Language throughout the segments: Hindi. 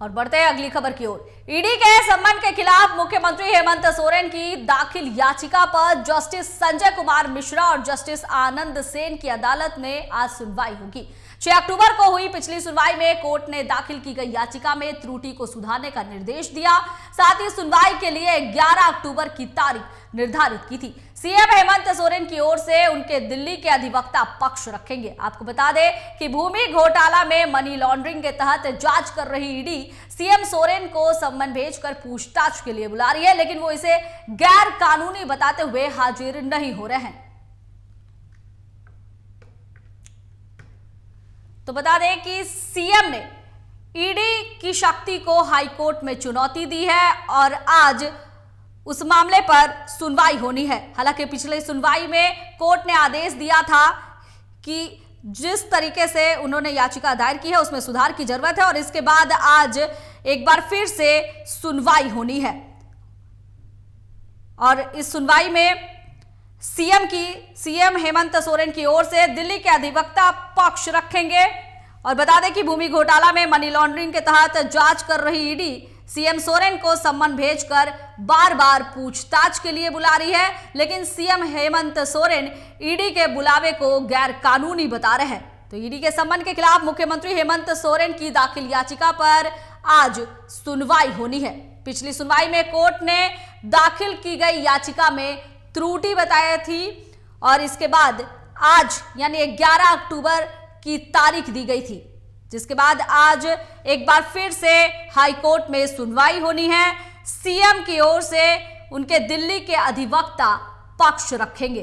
और बढ़ते हैं अगली खबर की ओर। ईडी के सम्मन के खिलाफ मुख्यमंत्री हेमंत सोरेन की दाखिल याचिका पर जस्टिस संजय कुमार मिश्रा और जस्टिस आनंद सेन की अदालत में आज सुनवाई होगी। 6 अक्टूबर को हुई पिछली सुनवाई में कोर्ट ने दाखिल की गई याचिका में त्रुटि को सुधारने का निर्देश दिया। साथ ही सुनवाई के लिए 11 अक्टूबर की तारीख निर्धारित की थी। सीएम हेमंत सोरेन की ओर से उनके दिल्ली के अधिवक्ता पक्ष रखेंगे। आपको बता दें कि भूमि घोटाला में मनी लॉन्ड्रिंग के तहत जांच कर रही ईडी सीएम सोरेन को सम्मन भेजकर पूछताछ के लिए बुला रही है, लेकिन वो इसे गैर कानूनी बताते हुए हाजिर नहीं हो रहे हैं। तो बता दें कि सीएम ने ईडी की शक्ति को हाईकोर्ट में चुनौती दी है और आज उस मामले पर सुनवाई होनी है। हालांकि पिछले सुनवाई में कोर्ट ने आदेश दिया था कि जिस तरीके से उन्होंने याचिका दायर की है उसमें सुधार की जरूरत है और इसके बाद आज एक बार फिर से सुनवाई होनी है। और इस सुनवाई में सीएम हेमंत सोरेन की ओर से दिल्ली के अधिवक्ता पक्ष रखेंगे। और बता दें कि भूमि घोटाला में मनी लॉन्ड्रिंग के तहत जांच कर रही ईडी सीएम सोरेन को सम्मन भेजकर बार बार पूछताछ के लिए बुला रही है, लेकिन सीएम हेमंत सोरेन ईडी के बुलावे को गैर कानूनी बता रहे हैं। तो ईडी के सम्मन के खिलाफ मुख्यमंत्री हेमंत सोरेन की दाखिल याचिका पर आज सुनवाई होनी है। पिछली सुनवाई में कोर्ट ने दाखिल की गई याचिका में त्रुटि बताई थी और इसके बाद आज यानी 11 अक्टूबर की तारीख दी गई थी, जिसके बाद आज एक बार फिर से हाईकोर्ट में सुनवाई होनी है। सीएम की ओर से उनके दिल्ली के अधिवक्ता पक्ष रखेंगे।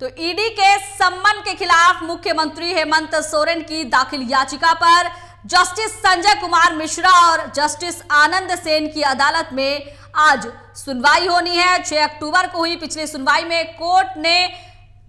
तो ईडी के सम्मन के खिलाफ मुख्यमंत्री हेमंत सोरेन की दाखिल याचिका पर जस्टिस संजय कुमार मिश्रा और जस्टिस आनंद सेन की अदालत में आज सुनवाई होनी है। 6 अक्टूबर को हुई पिछली सुनवाई में कोर्ट ने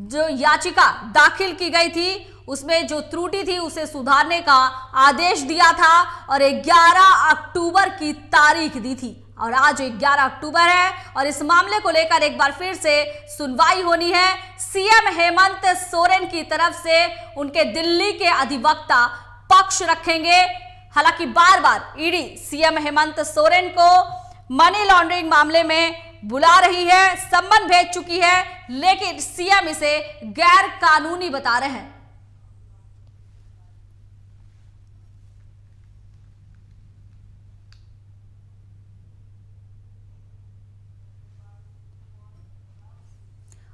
जो याचिका दाखिल की गई थी उसमें जो त्रुटि थी उसे सुधारने का आदेश दिया था और 11 अक्टूबर की तारीख दी थी और आज 11 अक्टूबर है और इस मामले को लेकर एक बार फिर से सुनवाई होनी है। सीएम हेमंत सोरेन की तरफ से उनके दिल्ली के अधिवक्ता पक्ष रखेंगे। हालांकि बार बार ईडी सीएम हेमंत सोरेन को मनी लॉन्ड्रिंग मामले में बुला रही है, सम्मन भेज चुकी है, लेकिन सीएम इसे गैर कानूनी बता रहे हैं।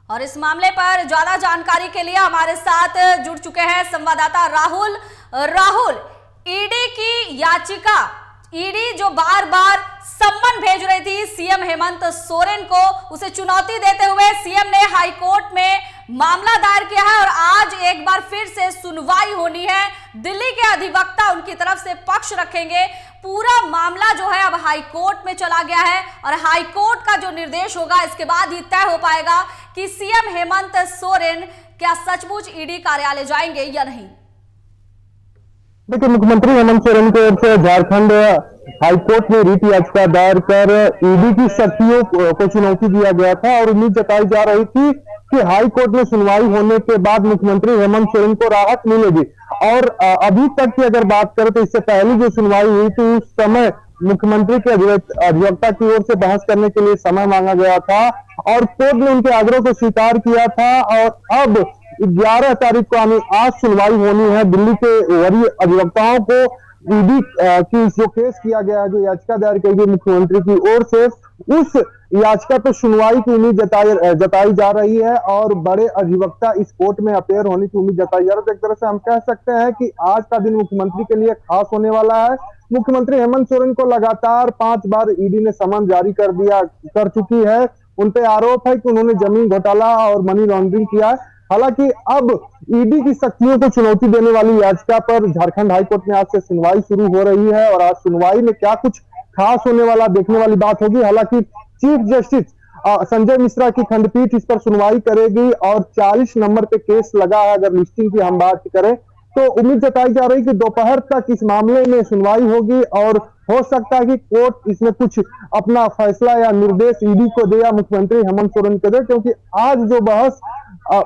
और इस मामले पर ज्यादा जानकारी के लिए हमारे साथ जुड़ चुके हैं संवाददाता राहुल। ईडी की याचिका, ईडी जो बार बार सम्मन भेज रही थी सीएम हेमंत सोरेन को, उसे चुनौती देते हुए सीएम ने हाईकोर्ट में मामला दायर किया है और आज एक बार फिर से सुनवाई होनी है। दिल्ली के अधिवक्ता उनकी तरफ से पक्ष रखेंगे। पूरा मामला जो है अब हाईकोर्ट में चला गया है और हाईकोर्ट का जो निर्देश होगा इसके बाद ही तय हो पाएगा कि सीएम हेमंत सोरेन क्या सचमुच ईडी कार्यालय जाएंगे या नहीं। देखिए, मुख्यमंत्री हेमंत सोरेन की ओर से झारखंड हाईकोर्ट में रिट याचिका दायर कर ईडी की शक्तियों को चुनौती दिया गया था और उम्मीद जताई जा रही थी कि हाईकोर्ट में सुनवाई होने के बाद मुख्यमंत्री हेमंत सोरेन को राहत मिलेगी। और अभी तक की अगर बात करें तो इससे पहले जो सुनवाई हुई थी उस समय मुख्यमंत्री के अधिवक्ता की ओर से बहस करने के लिए समय मांगा गया था और कोर्ट ने उनके आग्रह को स्वीकार किया था और अब 11 तारीख को यानी आज सुनवाई होनी है। दिल्ली के वरीय अधिवक्ताओं को ईडी की जो केस किया गया है, जो याचिका दायर की गई मुख्यमंत्री की ओर से, उस याचिका पर सुनवाई की उम्मीद जताई जा रही है और बड़े अधिवक्ता इस कोर्ट में अपेयर होने की उम्मीद जताई जा रही है। तो एक तरह से हम कह सकते हैं कि आज का दिन मुख्यमंत्री के लिए खास होने वाला है। मुख्यमंत्री हेमंत सोरेन को लगातार 5 बार ईडी ने समन जारी कर चुकी है। उन पे आरोप है कि उन्होंने जमीन घोटाला और मनी लॉन्ड्रिंग किया है। हालांकि अब ईडी की शक्तियों को चुनौती देने वाली याचिका पर झारखंड हाईकोर्ट में आज से सुनवाई शुरू हो रही है और आज सुनवाई में क्या कुछ खास होने वाला देखने वाली बात होगी। हालांकि चीफ जस्टिस संजय मिश्रा की खंडपीठ इस पर सुनवाई करेगी और 40 नंबर पे केस लगा है। अगर लिस्टिंग की हम बात करें तो उम्मीद जताई जा रही है कि दोपहर तक इस मामले में सुनवाई होगी और हो सकता है कि कोर्ट इसमें कुछ अपना फैसला या निर्देश ईडी को दे या मुख्यमंत्री हेमंत सोरेन को दे, क्योंकि आज जो बहस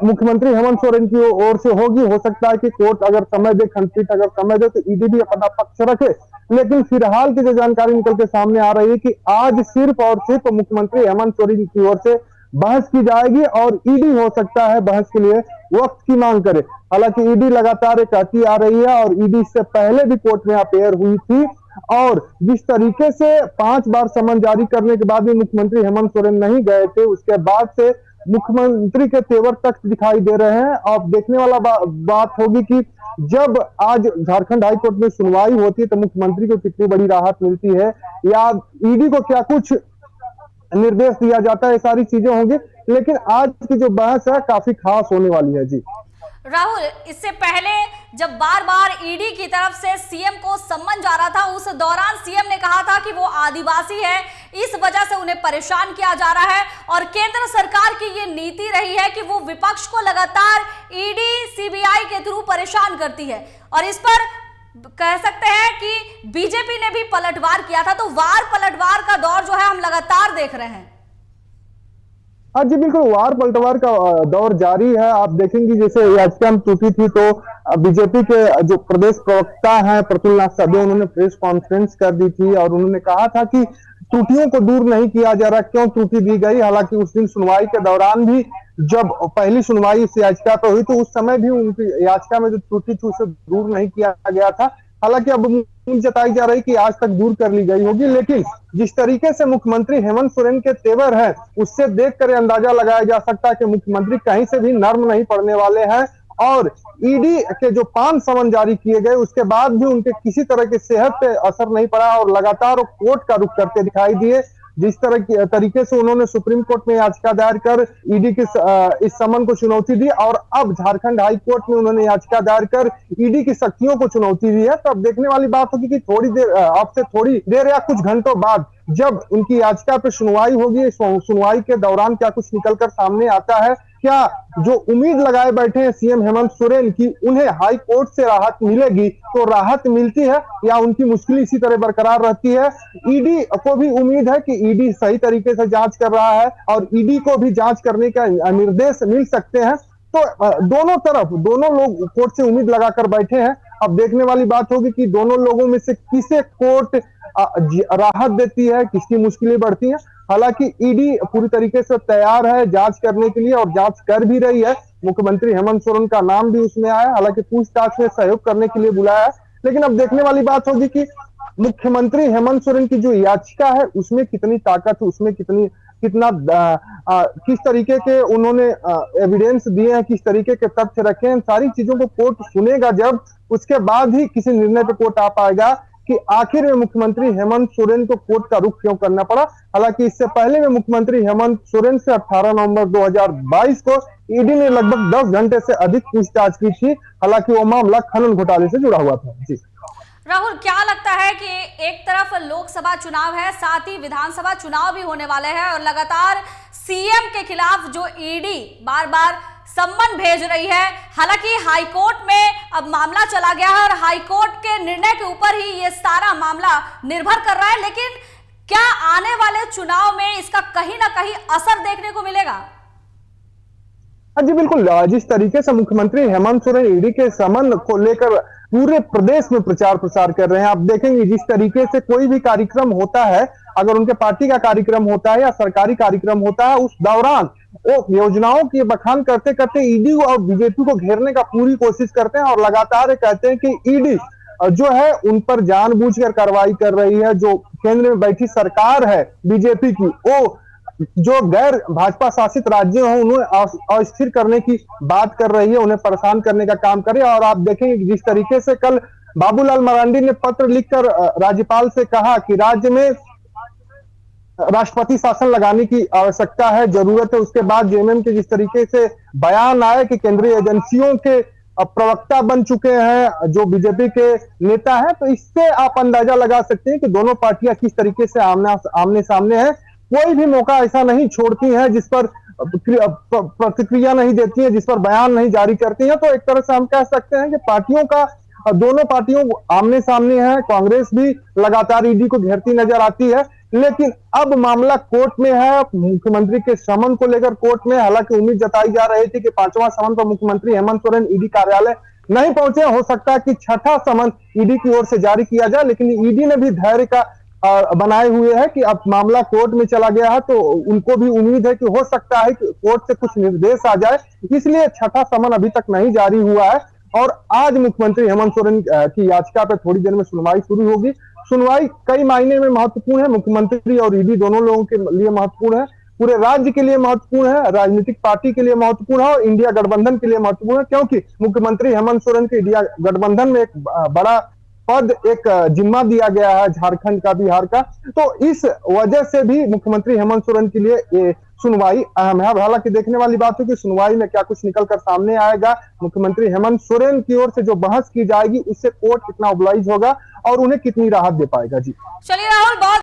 मुख्यमंत्री हेमंत सोरेन की ओर से होगी। हो सकता है कि कोर्ट अगर समय दे, खंडपीठ अगर समय दे, तो ईडी भी अपना पक्ष रखे। लेकिन फिलहाल की जो जानकारी निकल के सामने आ रही है कि आज सिर्फ और सिर्फ मुख्यमंत्री हेमंत सोरेन की ओर से बहस की जाएगी और ईडी हो सकता है बहस के लिए वक्त की मांग करे। हालांकि ईडी लगातार ये कहती आ रही है और ईडी से पहले भी कोर्ट में अपेयर हुई थी, और जिस तरीके से 5 बार समन जारी करने के बाद भी मुख्यमंत्री हेमंत सोरेन नहीं गए थे, उसके बाद से मुख्यमंत्री के तेवर तख्त दिखाई दे रहे हैं। अब देखने वाला बात होगी कि जब आज झारखंड हाईकोर्ट में सुनवाई होती है तो मुख्यमंत्री को कितनी बड़ी राहत मिलती है, या ईडी को क्या कुछ निर्देश दिया जाता है, ये सारी चीजें होंगी। लेकिन आज की जो बहस है काफी खास होने वाली है। जी राहुल, इससे पहले जब बार बार ईडी की तरफ से सीएम को सम्मन जा रहा था, उस दौरान सीएम ने कहा था कि वो आदिवासी है, इस वजह से उन्हें परेशान किया जा रहा है। और केंद्र सरकार की ये नीति रही है कि वो विपक्ष को लगातार ईडी सीबीआई के थ्रू परेशान करती है, और इस पर कह सकते हैं कि बीजेपी ने भी पलटवार किया था। तो वार पलटवार का दौर जो है हम लगातार देख रहे हैं। हाँ जी, बिल्कुल वार पलटवार का दौर जारी है। आप देखेंगे जैसे याचिका टूटी थी तो बीजेपी के जो प्रदेश प्रवक्ता हैं प्रफुल्ल नाथ साधु, उन्होंने प्रेस कॉन्फ्रेंस कर दी थी और उन्होंने कहा था कि त्रुटियों को दूर नहीं किया जा रहा, क्यों त्रुटि दी गई। हालांकि उस दिन सुनवाई के दौरान भी जब पहली सुनवाई इस याचिका पर हुई तो उस समय भी उनकी याचिका में जो त्रुटि थी उसे दूर नहीं किया गया था। हालांकि अब उम्मीद जताई जा रही कि आज तक दूर कर ली गई होगी, लेकिन जिस तरीके से मुख्यमंत्री हेमंत सोरेन के तेवर है उससे देखकर अंदाजा लगाया जा सकता है कि मुख्यमंत्री कहीं से भी नर्म नहीं पड़ने वाले हैं। और ईडी के जो 5 समन जारी किए गए उसके बाद भी उनके किसी तरह की सेहत पे असर नहीं पड़ा और लगातार कोर्ट का रुख करते दिखाई दिए। जिस तरीके से उन्होंने सुप्रीम कोर्ट में याचिका दायर कर ईडी के इस समन को चुनौती दी, और अब झारखंड हाई कोर्ट में उन्होंने याचिका दायर कर ईडी की शक्तियों को चुनौती दी है। तो अब देखने वाली बात होगी कि थोड़ी देर या कुछ घंटों बाद जब उनकी याचिका पे सुनवाई होगी, सुनवाई के दौरान क्या कुछ निकलकर सामने आता है, क्या जो उम्मीद लगाए बैठे हैं सीएम हेमंत सोरेन की उन्हें हाई कोर्ट से राहत मिलेगी, तो राहत मिलती है या उनकी मुश्किल इसी तरह बरकरार रहती है। ईडी को भी उम्मीद है कि ईडी सही तरीके से जांच कर रहा है और ईडी को भी जांच करने का निर्देश मिल सकते हैं। तो दोनों लोग कोर्ट से उम्मीद लगाकर बैठे हैं। अब देखने वाली बात होगी कि दोनों लोगों में से किसे कोर्ट राहत देती है, किसकी मुश्किलें बढ़ती हैं। हालांकि ईडी पूरी तरीके से तैयार है जांच करने के लिए और जांच कर भी रही है। मुख्यमंत्री हेमंत सोरेन का नाम भी उसमें आया, हालांकि पूछताछ में सहयोग करने के लिए बुलाया है। लेकिन अब देखने वाली बात होगी कि मुख्यमंत्री हेमंत सोरेन की जो याचिका है उसमें कितनी ताकत है, उसमें किस तरीके के उन्होंने एविडेंस दिए हैं, किस तरीके के तथ्य रखे हैं, सारी चीजों को कोर्ट सुनेगा। जब उसके बाद ही किसी निर्णय पर कोर्ट आ पाएगा कि आखिर में मुख्यमंत्री हेमंत सोरेन को कोर्ट का रुख क्यों करना पड़ा। हालांकि इससे पहले में मुख्यमंत्री हेमंत सोरेन से 18 नवंबर 2022 को ईडी ने लगभग 10 घंटे से अधिक पूछताछ की थी। हालांकि वो मामला खनन घोटाले से जुड़ा हुआ था। जी राहुल, क्या लगता है कि एक तरफ लोकसभा चुनाव है, साथ ही विधानसभा चुनाव भी होने वाले हैं, और लगातार सीएम के खिलाफ जो ईडी बार बार सम्मन भेज रही है। हालांकि हाईकोर्ट में अब मामला चला गया है और हाईकोर्ट के निर्णय के ऊपर ही ये सारा मामला निर्भर कर रहा है, लेकिन क्या आने वाले चुनाव में इसका कहीं ना कहीं असर देखने को मिलेगा? जी बिल्कुल, जिस तरीके से मुख्यमंत्री हेमंत सोरेन ईडी के समन को लेकर पूरे प्रदेश में प्रचार प्रसार कर रहे हैं, आप देखेंगे जिस तरीके से कोई भी कार्यक्रम होता है, अगर उनके पार्टी का कार्यक्रम होता है या सरकारी कार्यक्रम होता है, उस दौरान वो योजनाओं की बखान करते करते ईडी और बीजेपी को घेरने का पूरी कोशिश करते हैं और लगातार कहते हैं कि ईडी जो है उन पर जानबूझकर कार्रवाई कर रही है। जो केंद्र में बैठी सरकार है बीजेपी की, वो जो गैर भाजपा शासित राज्य हैं उन्हें अस्थिर करने की बात कर रही है, उन्हें परेशान करने का काम कर रही है। और आप देखेंगे जिस तरीके से कल बाबूलाल मरांडी ने पत्र लिखकर राज्यपाल से कहा कि राज्य में राष्ट्रपति शासन लगाने की आवश्यकता है, जरूरत है। उसके बाद जेएमएम के जिस तरीके से बयान आए कि केंद्रीय एजेंसियों के प्रवक्ता बन चुके हैं जो बीजेपी के नेता हैं, तो इससे आप अंदाजा लगा सकते हैं कि दोनों पार्टियां किस तरीके से आमने सामने हैं। कोई भी मौका ऐसा नहीं छोड़ती है जिस पर प्रतिक्रिया नहीं देती है, जिस पर बयान नहीं जारी करती है। तो एक तरह से हम कह सकते हैं कि पार्टियों का दोनों पार्टियों आमने सामने है। कांग्रेस भी लगातार ईडी को घेरती नजर आती है, लेकिन अब मामला कोर्ट में है। मुख्यमंत्री के समन को लेकर कोर्ट में, हालांकि उम्मीद जताई जा रही थी कि 5वां समन पर मुख्यमंत्री हेमंत सोरेन ईडी कार्यालय नहीं पहुंचे। हो सकता है कि 6ठा समन ईडी की ओर से जारी किया जाए, लेकिन ईडी ने भी धैर्य का बनाए हुए है कि अब मामला कोर्ट में चला गया है, तो उनको भी उम्मीद है कि हो सकता है कि कोर्ट से कुछ निर्देश आ जाए, इसलिए 6ठा समन अभी तक नहीं जारी हुआ है। और आज मुख्यमंत्री हेमंत सोरेन की याचिका पर थोड़ी देर में सुनवाई शुरू होगी। सुनवाई कई मायने में महत्वपूर्ण है, मुख्यमंत्री और ईडी दोनों लोगों के लिए महत्वपूर्ण है, पूरे राज्य के लिए महत्वपूर्ण है, राजनीतिक पार्टी के लिए महत्वपूर्ण है और इंडिया गठबंधन के लिए महत्वपूर्ण है, क्योंकि मुख्यमंत्री हेमंत सोरेन के इंडिया गठबंधन में एक बड़ा पद, एक जिम्मा दिया गया है, झारखंड का, बिहार का। तो इस वजह से भी मुख्यमंत्री हेमंत सोरेन के लिए ये सुनवाई अहम है। हालांकि देखने वाली बात है कि सुनवाई में क्या कुछ निकलकर सामने आएगा। मुख्यमंत्री हेमंत सोरेन की ओर से जो बहस की जाएगी उससे कोर्ट कितना ओबलाइज होगा और उन्हें कितनी राहत दे पाएगा। जी चलिए राहुल, बहुत